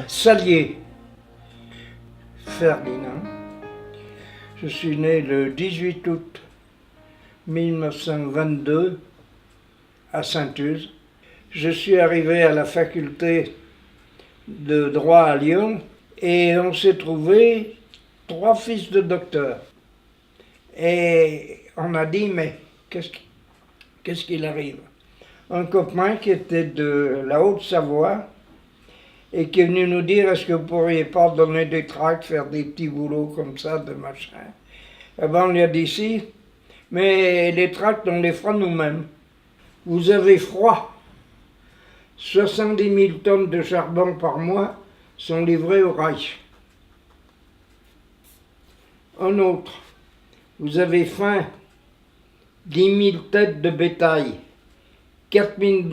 Salier Ferdinand. Je suis né le 18 août 1922 à Saint-Uz. Je suis arrivé à la faculté de droit à Lyon et on s'est trouvé 3 fils de docteurs. Et on a dit, mais qu'est-ce qu'il arrive? Un copain qui était de la Haute-Savoie et qui est venu nous dire, est-ce que vous pourriez pas donner des tracts, faire des petits boulots comme ça, de machin. Eh ben on lui a dit si, mais les tracts on les fera nous-mêmes. Vous avez froid. 70 000 tonnes de charbon par mois sont livrées au Reich. Un autre, vous avez faim. 10 000 têtes de bétail, 4 000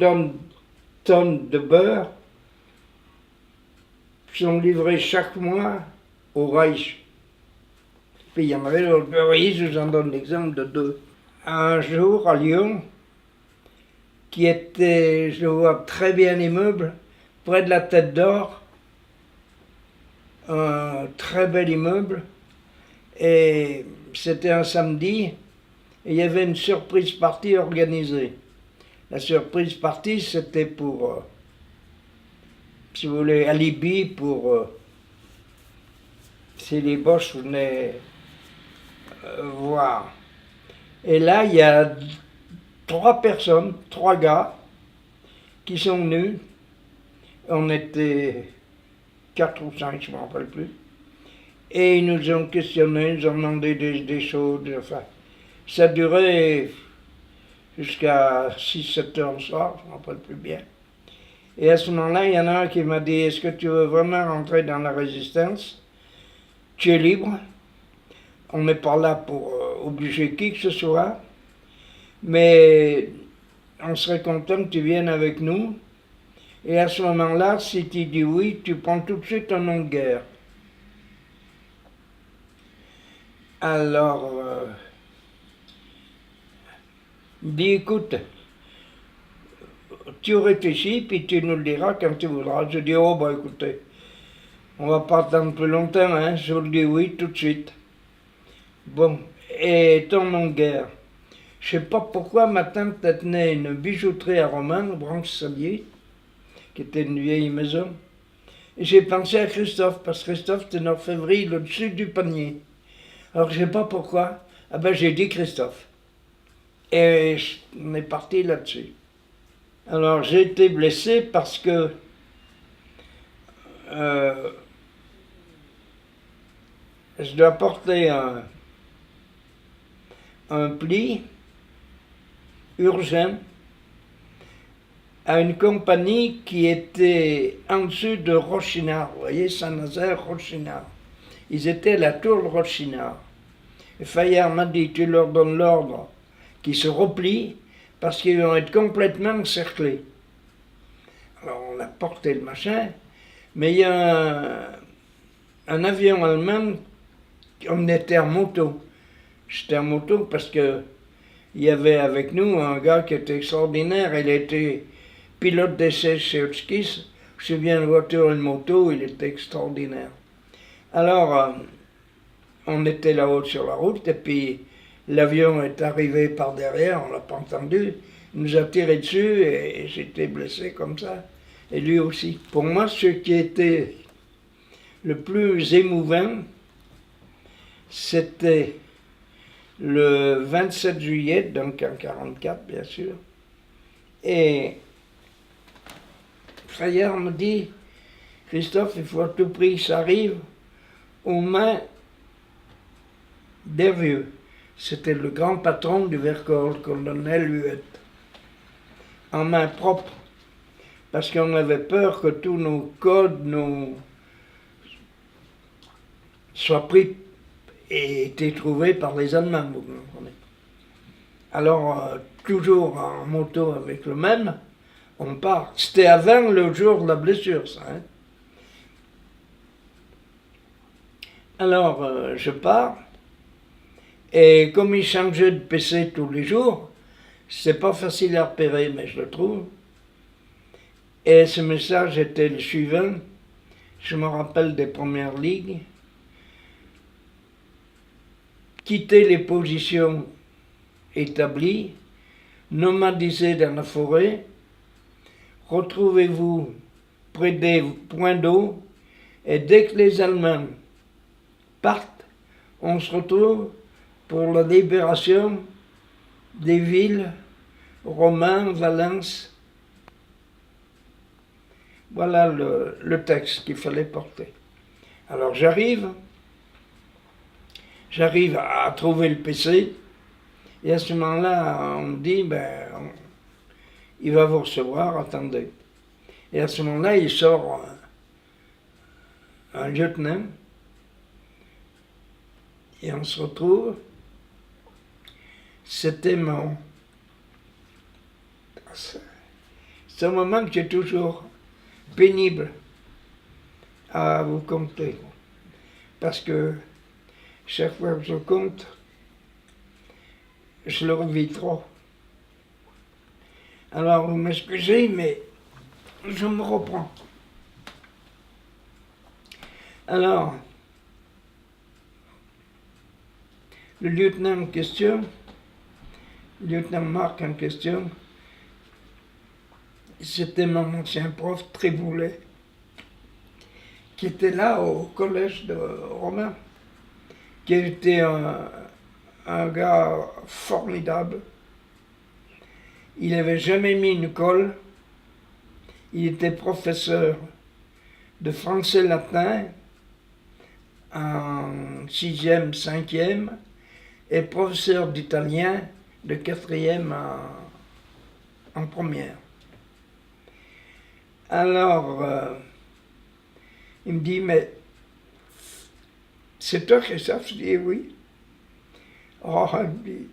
tonnes de beurre sont livrés chaque mois au Reich. Puis il y en avait d'autres. Vous voyez, je vous en donne l'exemple de 2. Un jour, à Lyon, qui était, je vois très bien l'immeuble, près de la Tête d'Or, un très bel immeuble, et c'était un samedi, et il y avait une surprise party organisée. La surprise party, c'était pour, si vous voulez, alibi pour, si les Boches venaient voir. Et là, il y a 3 personnes, 3 gars, qui sont venus. On était 4 ou 5, je ne me rappelle plus. Et ils nous ont questionnés, ils ont demandé des choses. Enfin, ça durait jusqu'à 6-7 heures le soir, je ne me rappelle plus bien. Et à ce moment-là, il y en a un qui m'a dit, est-ce que tu veux vraiment rentrer dans la résistance? Tu es libre. On n'est pas là pour obliger qui que ce soit. Mais on serait content que tu viennes avec nous. Et à ce moment-là, si tu dis oui, tu prends tout de suite un nom de guerre. Alors, il dit, écoute, tu réfléchis, puis tu nous le diras quand tu voudras. Je dis, oh, bah écoutez, on va pas attendre plus longtemps, hein. Je vous dis oui tout de suite. Bon, et ton nom de guerre. Je sais pas pourquoi ma tante tenait une bijouterie à Romain, au Branche-Salier, qui était une vieille maison. Et j'ai pensé à Christophe, parce que Christophe était une orfèvrerie au-dessus du panier. Alors je sais pas pourquoi, ah ben j'ai dit Christophe. Et on est parti là-dessus. Alors j'ai été blessé parce que je dois porter un pli urgent à une compagnie qui était en dessous de Rochinard. Vous voyez, Saint-Nazaire, Rochinard. Ils étaient à la tour de Rochinard. Et Fayard m'a dit, tu leur donnes l'ordre qu'ils se replient parce qu'ils vont être complètement encerclés. Alors on a porté le machin, mais il y a un avion allemand, on était en moto. J'étais en moto parce que il y avait avec nous un gars qui était extraordinaire, il était pilote d'essai chez Hotchkiss. Je me souviens de voiture et de moto, il était extraordinaire. Alors, on était là-haut sur la route, et puis l'avion est arrivé par derrière, on l'a pas entendu, il nous a tiré dessus, et j'étais blessé comme ça, et lui aussi. Pour moi, ce qui était le plus émouvant, c'était le 27 juillet, donc en 1944 bien sûr, et Fayard me dit, Christophe, il faut à tout prix que ça arrive aux mains d'Hervieux. C'était le grand patron du Vercors, le colonel Huette, en main propre, parce qu'on avait peur que tous nos codes soient pris et été trouvés par les Allemands, vous comprenez. Alors, toujours en moto avec le même, on part. C'était avant le jour de la blessure, ça. Hein. Alors, je pars, Et comme il changeait de PC tous les jours, c'est pas facile à repérer, mais je le trouve. Et ce message était le suivant. Je me rappelle des premières ligues. Quittez les positions établies, nomadisez dans la forêt, retrouvez-vous près des points d'eau, et dès que les Allemands partent, on se retrouve pour la libération des villes, Romain, Valence. Voilà le texte qu'il fallait porter. Alors j'arrive à trouver le PC, et à ce moment-là, on me dit, il va vous recevoir, attendez. Et à ce moment-là, il sort un lieutenant, et on se retrouve. C'était c'est un moment que j'ai toujours pénible à vous compter. Parce que chaque fois que je compte, je le revis trop. Alors vous m'excusez, mais je me reprends. Alors, le lieutenant en question, le lieutenant Marc en question, c'était mon ancien prof Triboulet, qui était là au collège de Romain, qui était un gars formidable. Il n'avait jamais mis une colle. Il était professeur de français-latin en 6e, 5e et professeur d'italien de 4e en première. Alors, il me dit, mais c'est toi Christophe? Je dis oui. Oh, il me dit,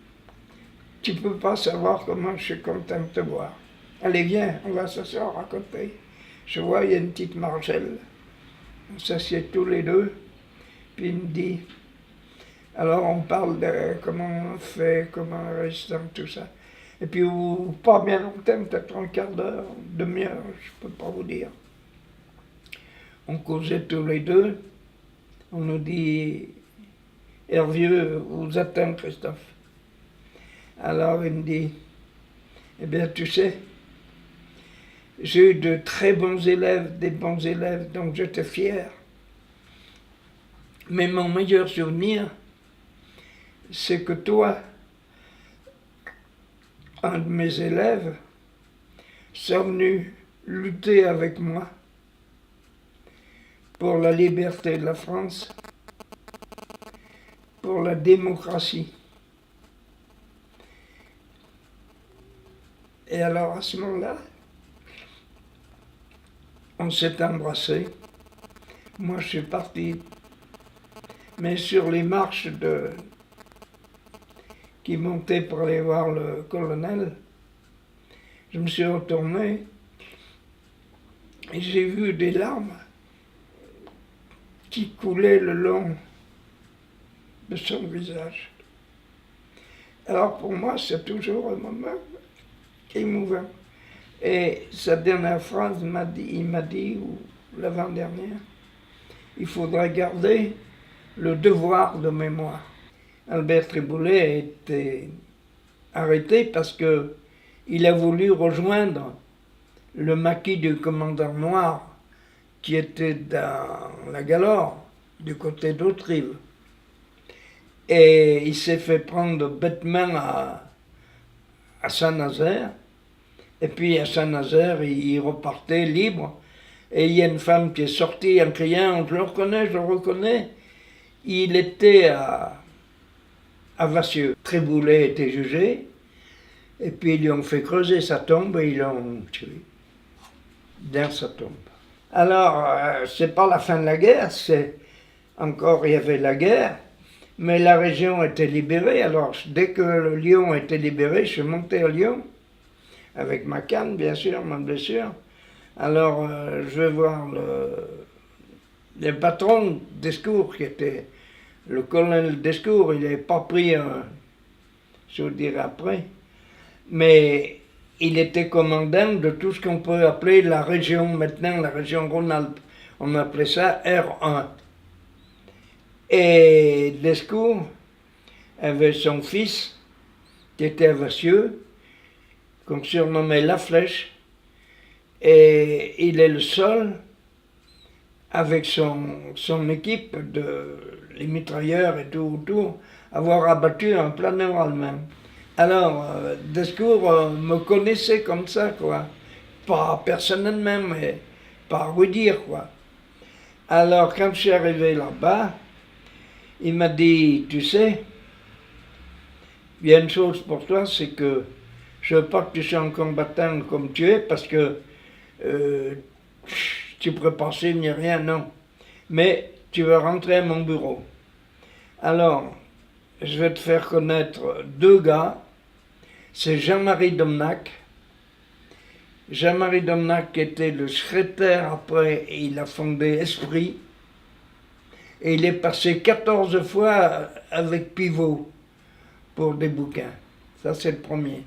tu peux pas savoir comment je suis content de te voir. Allez, viens, on va s'asseoir à côté. Je vois, il y a une petite margelle. On s'assied tous les deux. Puis il me dit, alors on parle de comment on fait, comment on reste dans tout ça. Et puis, pas bien longtemps, peut-être un quart d'heure, demi-heure, je peux pas vous dire. On causait tous les deux. On nous dit, Hervieux vous attend, Christophe. Alors il me dit, eh bien tu sais, j'ai eu de très bons élèves, des bons élèves, donc j'étais fier. Mais mon meilleur souvenir, c'est que toi, un de mes élèves, sont venus lutter avec moi pour la liberté de la France, pour la démocratie. Et alors à ce moment-là, on s'est embrassé. Moi je suis parti, mais sur les marches qui montaient pour aller voir le colonel, je me suis retourné et j'ai vu des larmes qui coulaient le long de son visage. Alors pour moi, c'est toujours un moment émouvant. Et sa dernière phrase, il m'a dit, ou l'avant-dernière, il faudra garder le devoir de mémoire. Albert Triboulet a été arrêté parce qu'il a voulu rejoindre le maquis du commandant Noir qui était dans la Galore, du côté d'Autrive. Et il s'est fait prendre bêtement à Saint-Nazaire. Et puis à Saint-Nazaire, il repartait libre. Et il y a une femme qui est sortie en criant « Je le reconnais, je le reconnais ». Il était à Vassieux. Triboulet était jugé. Et puis ils lui ont fait creuser sa tombe et ils l'ont tué dans sa tombe. Alors, c'est pas la fin de la guerre, c'est encore, il y avait la guerre, mais la région était libérée. Alors, dès que le Lyon était libéré, je suis monté à Lyon, avec ma canne, bien sûr, ma blessure. Alors, je vais voir le patron des secours, qui était Le colonel Descours, il n'avait pas pris un, je vous dirai après, mais il était commandant de tout ce qu'on peut appeler la région, maintenant la région Rhône-Alpes. On appelait ça R1. Et Descours avait son fils, qui était à Vassieux, qu'on surnommait La Flèche, et il est le seul, avec son équipe de les mitrailleurs et tout autour, avoir abattu un planeur allemand. Alors, Descours me connaissait comme ça, quoi. Pas personnellement, mais par oui dire, quoi. Alors, quand je suis arrivé là-bas, il m'a dit, tu sais, il y a une chose pour toi, c'est que je veux pas que tu sois un combattant comme tu es, parce que tu pourrais passer ni rien, non. Mais tu vas rentrer à mon bureau. Alors, je vais te faire connaître deux gars. C'est Jean-Marie Domnac. Jean-Marie Domnac était le secrétaire, après il a fondé Esprit. Et il est passé 14 fois avec Pivot pour des bouquins. Ça, c'est le premier.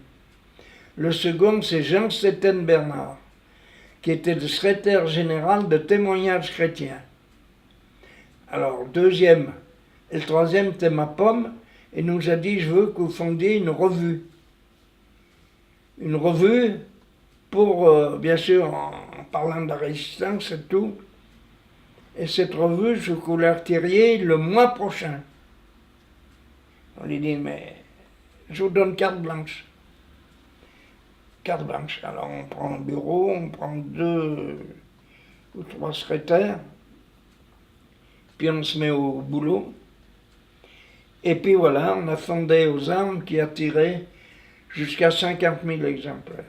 Le second, c'est Jean-Stéphane Bernard, qui était le secrétaire général de Témoignages chrétiens. Alors, deuxième. Et le troisième, c'était ma pomme, et nous a dit, je veux que vous fondiez une revue. Une revue pour, bien sûr, en parlant de la résistance et tout. Et cette revue, je veux que vous la retiriez le mois prochain. On lui dit, mais je vous donne carte blanche. Carte blanche. Alors on prend un bureau, on prend 2 ou 3 secrétaires, puis on se met au boulot. Et puis voilà, on a fondé aux armes qui a tiré jusqu'à 50 000 exemplaires.